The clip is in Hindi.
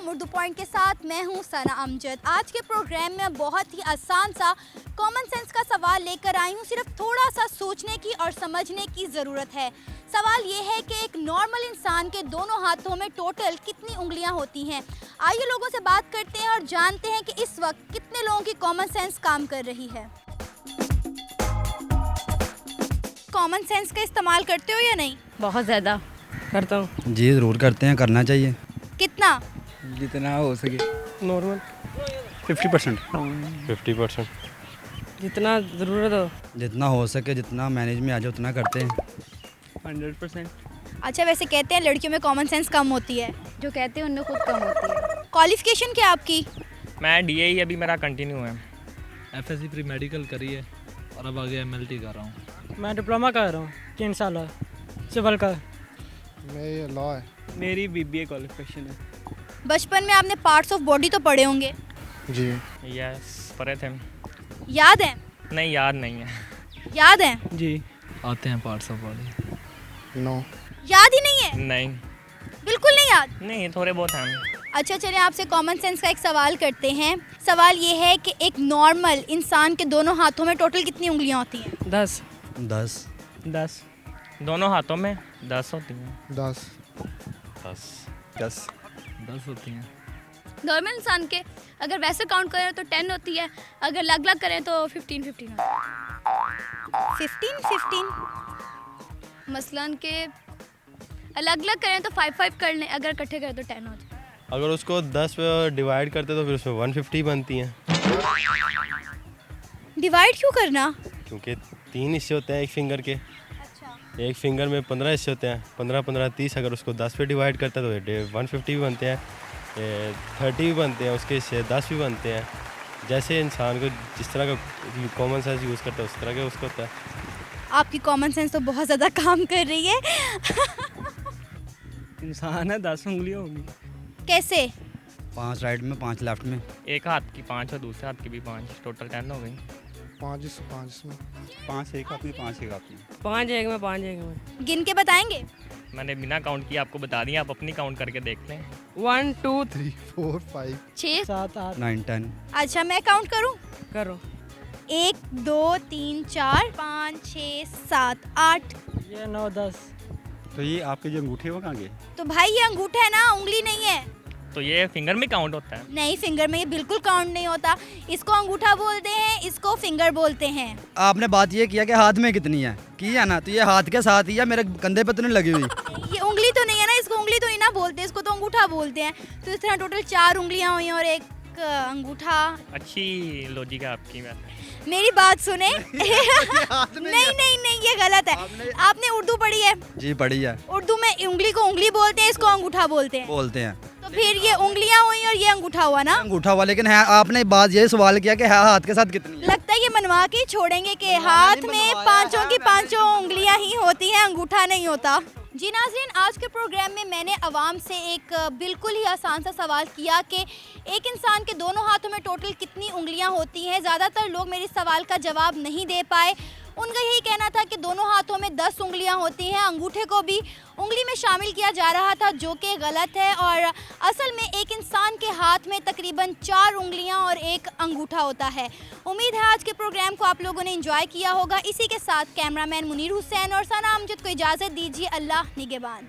वालेकुम। उर्दू पॉइंट के साथ मैं हूँ सना अमजद। आज के प्रोग्राम में बहुत ही आसान सा कॉमन सेंस का सवाल लेकर आई हूँ। सिर्फ थोड़ा सा सोचने की और समझने की ज़रूरत है। सवाल ये है कि एक नॉर्मल इंसान के दोनों हाथों में टोटल कितनी उंगलियाँ होती हैं। आइए लोगों से बात करते हैं और जानते हैं कि इस वक्त कितने लोगों की कॉमन सेंस काम कर रही है। कॉमन सेंस का इस्तेमाल करते हो या नहीं? बहुत ज़्यादा करता हूँ। जी ज़रूर करते हैं, करना चाहिए। कितना? जितना हो सके। नॉर्मल 50%। जितना ज़रूरत हो। जितना हो सके, जितना मैनेज में आ जाए उतना करते हैं। 100%। अच्छा, वैसे कहते हैं लड़कियों में कॉमन सेंस कम होती है। जो कहते हैं उनमें खुद कम होती है। क्वालिफिकेशन क्या आपकी? मैं DAE अभी मेरा कंटिन्यू है। FSC प्री मेडिकल करी है और अब आगे MLT कर रहा हूँ। मैं डिप्लोमा कर रहा हूँ 3 साल सिविल का। मेरी लॉ है। मेरी BBA क्वालिफिकेशन है। बचपन में आपने पार्ट्स ऑफ बॉडी तो पढ़े होंगे। जी यस, पढ़े थे। याद है? नहीं, याद नहीं है। याद है? जी आते हैं पार्ट्स ऑफ बॉडी। नो याद ही नहीं है? नहीं, बिल्कुल नहीं याद? नहीं, थोड़े बहुत हैं। अच्छा, चलिए आपसे कॉमन सेंस का एक सवाल करते हैं। सवाल ये है कि एक नॉर्मल इंसान के दोनों हाथों में टोटल कितनी उंगलियां होती हैं? 10 10 दोनों हाथों में 10 होती हैं। 10 10 होती हैं। नॉर्मल इंसान के अगर वैसे काउंट करें तो 10 होती है, अगर अलग अलग करें तो 15 होती है। 15 मसलन के अलग अलग करें तो 5 कर लें, अगर इकट्ठे करें तो 10 हो जाए। अगर उसको 10 पे डिवाइड करते तो फिर उसमें 150 बनती हैं, डिवाइड क्यों करना? क्योंकि 3 हिस्से होते हैं एक फिंगर के। एक फिंगर में 15 हिस्से होते हैं, 15 30। अगर उसको 10 पे डिवाइड करते हैं तो 150 भी बनते हैं, 30 भी बनते हैं, उसके हिस्से 10 भी बनते हैं। जैसे इंसान को जिस तरह का कॉमन सेंस यूज़ करता है उस तरह का उसका होता है। आपकी कॉमन सेंस तो बहुत ज़्यादा काम कर रही है। इंसान है 10 उंगलियाँ होंगी। कैसे? 5 राइट में 5 लेफ्ट में। एक हाथ की 5 और दूसरे हाथ की भी 5, टोटल 10 हो गई। 5 में 5 एक अपनी 5 एक अपनी 5 एक में 5 एक में। गिन के बताएंगे? मैंने बिना काउंट किए आपको बता दिया, आप अपनी काउंट करके देख लें। 1 2 3 4 5 6 7 8 9 10। अच्छा, मैं काउंट करूं? करो। 1 2 3 4 5 6 7 8। ये 9 10। तो ये आपके जो अंगूठे वो कहाँ गए? तो भाई ये अंगूठा है ना, उंगली नहीं है। तो ये फिंगर में काउंट होता है? नहीं, फिंगर में ये बिल्कुल काउंट नहीं होता। इसको अंगूठा बोलते हैं, इसको फिंगर बोलते हैं। आपने बात ये किया कि हाथ में कितनी है की है ना, तो ये हाथ के साथ ही है, मेरे कंधे पे तो नहीं लगी हुई। ये उंगली तो नहीं है ना, इसको उंगली तो नहीं ना बोलते, इसको तो अंगूठा बोलते हैं। तो इस तरह टोटल 4 उंगलियां हुई और एक अंगूठा। अच्छी लॉजिक है आपकी। बात मेरी बात सुने। नहीं, ये गलत है। आपने उर्दू पढ़ी है? जी पढ़ी है। उर्दू में उंगली को उंगली बोलते हैं, इसको अंगूठा बोलते हैं। तो फिर ये उंगलियां हुई और ये अंगूठा हुआ ना? अंगूठा हुआ, लेकिन है आपने बात ये सवाल किया कि हाथ के साथ कितनी है। लगता है ये मनवा के छोड़ेंगे कि हाथ में 5 की 5 उंगलियां ही होती हैं, अंगूठा नहीं होता। जी नाज़रीन, आज के प्रोग्राम में मैंने अवाम से एक बिल्कुल ही आसान सा सवाल किया कि एक इंसान के दोनों हाथों में टोटल कितनी उंगलियां होती हैं। ज़्यादातर लोग मेरे सवाल का जवाब नहीं दे पाए। उनका यही कहना था कि दोनों हाथों में 10 उंगलियां होती हैं। अंगूठे को भी उंगली में शामिल किया जा रहा था, जो कि गलत है। और असल में एक इंसान के हाथ में तकरीबन 4 उंगलियां और एक अंगूठा होता है। उम्मीद है आज के प्रोग्राम को आप लोगों ने एंजॉय किया होगा। इसी के साथ कैमरामैन मुनीर हुसैन और सना अमजद को इजाज़त दीजिए। अल्लाह निगहबान।